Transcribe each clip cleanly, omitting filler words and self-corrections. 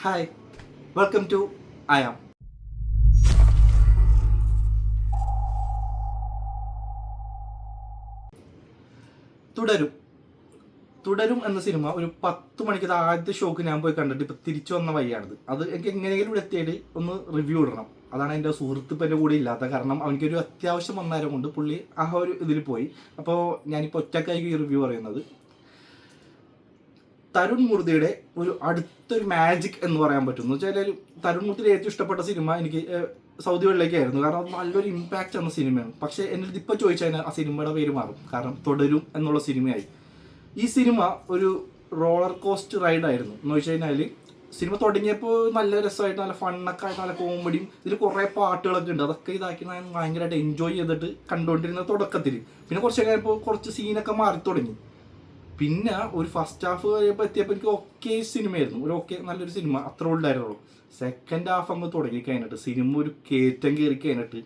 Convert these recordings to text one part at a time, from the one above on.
Hi, welcome to ആയാം. തുടരും തുടരും എന്ന സിനിമ ഒരു 10 മണിക്ക് ആദ്യത്തെ ഷോക്ക് ഞാൻ പോയി കണ്ടിട്ട് ഇപ്പം തിരിച്ചു വന്ന വഴിയാണിത്. അത് എനിക്ക് എങ്ങനെയെങ്കിലും ഇവിടെ എത്തിയിട്ട് ഒന്ന് റിവ്യൂ ഇടണം. അതാണ് എൻ്റെ സുഹൃത്ത് ഇപ്പം എൻ്റെ കൂടെ ഇല്ലാത്ത കാരണം. അവനിക്കൊരു അത്യാവശ്യം വന്നേരം കൊണ്ട് പുള്ളി ആ ഒരു ഇതിൽ പോയി. അപ്പോൾ ഞാനിപ്പോൾ ഒറ്റക്കായി ഈ റിവ്യൂ പറയുന്നത് തരുൺ മൂർത്തിയുടെ ഒരു അടുത്തൊരു മാജിക് എന്ന് പറയാൻ പറ്റും. എന്ന് വെച്ചാൽ തരുൺ മൂർത്തിയുടെ ഏറ്റവും ഇഷ്ടപ്പെട്ട സിനിമ എനിക്ക് സൗദി വെള്ളിലേക്കായിരുന്നു. കാരണം അത് നല്ലൊരു ഇമ്പാക്റ്റ് എന്ന സിനിമയാണ്. പക്ഷേ എന്നിട്ട് ഇപ്പോൾ ചോദിച്ചു കഴിഞ്ഞാൽ ആ സിനിമയുടെ പേര് മാറും. കാരണം തുടരും എന്നുള്ള സിനിമയായി. ഈ സിനിമ ഒരു റോളർ കോസ്റ്റ് റൈഡായിരുന്നു. എന്ന് വെച്ച് കഴിഞ്ഞാൽ സിനിമ തുടങ്ങിയപ്പോൾ നല്ല രസമായിട്ട് നല്ല ഫണ്ണൊക്കെ ആയിട്ട് നല്ല കോമഡിയും ഇതിൽ കുറേ പാട്ടുകളൊക്കെ ഉണ്ട്. അതൊക്കെ ഇതാക്കി ഞാൻ ഭയങ്കരമായിട്ട് എൻജോയ് ചെയ്തിട്ട് കണ്ടുകൊണ്ടിരുന്ന തുടക്കത്തിൽ. പിന്നെ കുറച്ച് കഴിഞ്ഞപ്പോൾ കുറച്ച് സീനൊക്കെ മാറി തുടങ്ങി. പിന്നെ ഒരു ഫസ്റ്റ് ഹാഫ് കഴിയുമ്പോൾ എത്തിയപ്പോൾ എനിക്ക് ഓക്കെ സിനിമയായിരുന്നു. ഒരു ഓക്കെ നല്ലൊരു സിനിമ അത്ര ഉണ്ടായിരുന്നുള്ളൂ. സെക്കൻഡ് ഹാഫ് അങ്ങ് തുടങ്ങി കഴിഞ്ഞിട്ട് സിനിമ ഒരു കയറ്റം കയറി കഴിഞ്ഞിട്ട്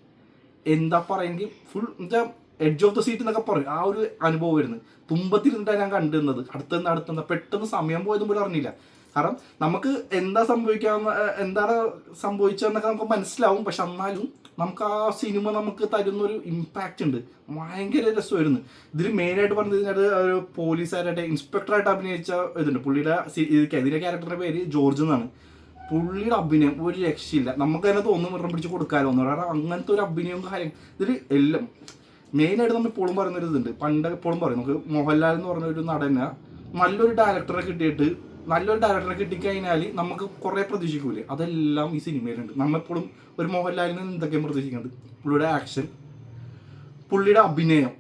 എന്താ പറയുമെങ്കിൽ ഫുൾ എന്നുവെച്ചാൽ എഡ്ജ് ഓഫ് ദ സീറ്റ് എന്നൊക്കെ പറയും. ആ ഒരു അനുഭവം വരുന്നത് തുമ്പത്തിരുന്നിട്ടാണ് ഞാൻ കണ്ടിരുന്നത്. അടുത്തുനിന്ന് പെട്ടെന്ന് സമയം പോയതും പോലും അറിഞ്ഞില്ല. കാരണം നമുക്ക് എന്താണ് സംഭവിച്ചതെന്നൊക്കെ നമുക്ക് മനസ്സിലാവും. പക്ഷെ എന്നാലും നമുക്ക് ആ സിനിമ നമുക്ക് തരുന്നൊരു ഇമ്പാക്റ്റ് ഉണ്ട്. ഭയങ്കര രസമായിരുന്നു. ഇതിൽ മെയിനായിട്ട് പറഞ്ഞത് ഒരു പോലീസുകാരായിട്ട് ഇൻസ്പെക്ടറായിട്ട് അഭിനയിച്ച ഇതുണ്ട്. പുള്ളിയുടെ ഇതിലെ ക്യാരക്ടറുടെ പേര് ജോർജ് എന്നാണ്. പുള്ളിയുടെ അഭിനയം ഒരു രക്ഷയില്ല. നമുക്ക് തന്നെ തോന്നും വെറുതെ പിടിച്ച് കൊടുക്കാമല്ലോ എന്ന്. കാരണം അങ്ങനത്തെ ഒരു അഭിനയവും കാര്യം ഇതിൽ എല്ലാം മെയിനായിട്ട് നമ്മൾ ഇപ്പോഴും പറയുന്നൊരു ഇതുണ്ട്. പണ്ട് എപ്പോഴും പറയും നമുക്ക് മോഹൻലാൽ എന്ന് പറഞ്ഞ ഒരു നടനെ നല്ലൊരു ഡയറക്ടറെ കിട്ടിക്കഴിഞ്ഞാൽ നമുക്ക് കുറേ പ്രതീക്ഷിക്കൂലേ, അതെല്ലാം ഈ സിനിമയിലുണ്ട്. നമ്മളെപ്പോഴും ഒരു മോഹൻലാലിൽ നിന്ന് എന്തൊക്കെയാണ് പ്രതീക്ഷിക്കുന്നത്? പുള്ളിയുടെ ആക്ഷൻ, പുള്ളിയുടെ അഭിനയം,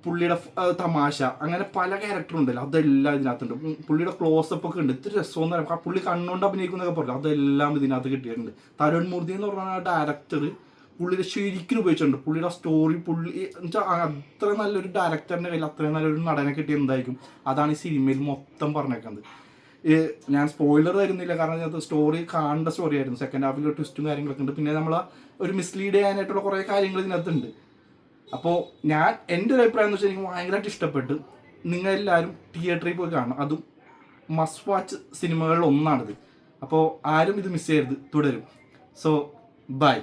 പുള്ളിയുടെ തമാശ, അങ്ങനെ പല ക്യാരക്ടറുണ്ടല്ലോ, അതെല്ലാം ഇതിനകത്തുണ്ട്. പുള്ളിയുടെ ക്ലോസപ്പ് ഒക്കെ ഉണ്ട്. ഇത്തിരി രസമെന്ന് പറയാം. പുള്ളി കണ്ണുകൊണ്ട് അഭിനയിക്കുന്നൊക്കെ പറഞ്ഞു, അതെല്ലാം ഇതിനകത്ത് കിട്ടിയിട്ടുണ്ട്. തരുൺ മൂർത്തി എന്ന് പറഞ്ഞ ഡയറക്ടർ പുള്ളിയുടെ ശരിക്കും ഉപയോഗിച്ചിട്ടുണ്ട്. പുള്ളിയുടെ സ്റ്റോറി പുള്ളി എന്നുവെച്ചാൽ അത്ര നല്ലൊരു ഡയറക്ടറിൻ്റെ കയ്യിൽ അത്രയും നല്ലൊരു നടനെ കിട്ടിയ എന്തായിരിക്കും. അതാണ് ഈ സിനിമയിൽ മൊത്തം പറഞ്ഞേക്കുന്നത്. ഞാൻ സ്പോയിലർ തരുന്നില്ല, കാരണം ഇതിനകത്ത് സ്റ്റോറി കാണേണ്ട സ്റ്റോറി ആയിരുന്നു. സെക്കൻഡ് ഹാഫിൽ ട്വിസ്റ്റും കാര്യങ്ങളൊക്കെ ഉണ്ട്. പിന്നെ നമ്മൾ ഒരു മിസ്ലീഡ് ചെയ്യാനായിട്ടുള്ള കുറേ കാര്യങ്ങൾ ഇതിനകത്തുണ്ട്. അപ്പോൾ എൻ്റെ ഒരു അഭിപ്രായം എന്ന് വെച്ചാൽ എനിക്ക് ഭയങ്കരമായിട്ട് ഇഷ്ടപ്പെട്ടു. നിങ്ങളെല്ലാവരും തിയേറ്ററിൽ പോയി കാണണം. അതും മസ്റ്റ് വാച്ച് സിനിമകളിൽ ഒന്നാണിത്. അപ്പോൾ ആരും ഇത് മിസ് ചെയ്യരുത്. തുടരും. So by.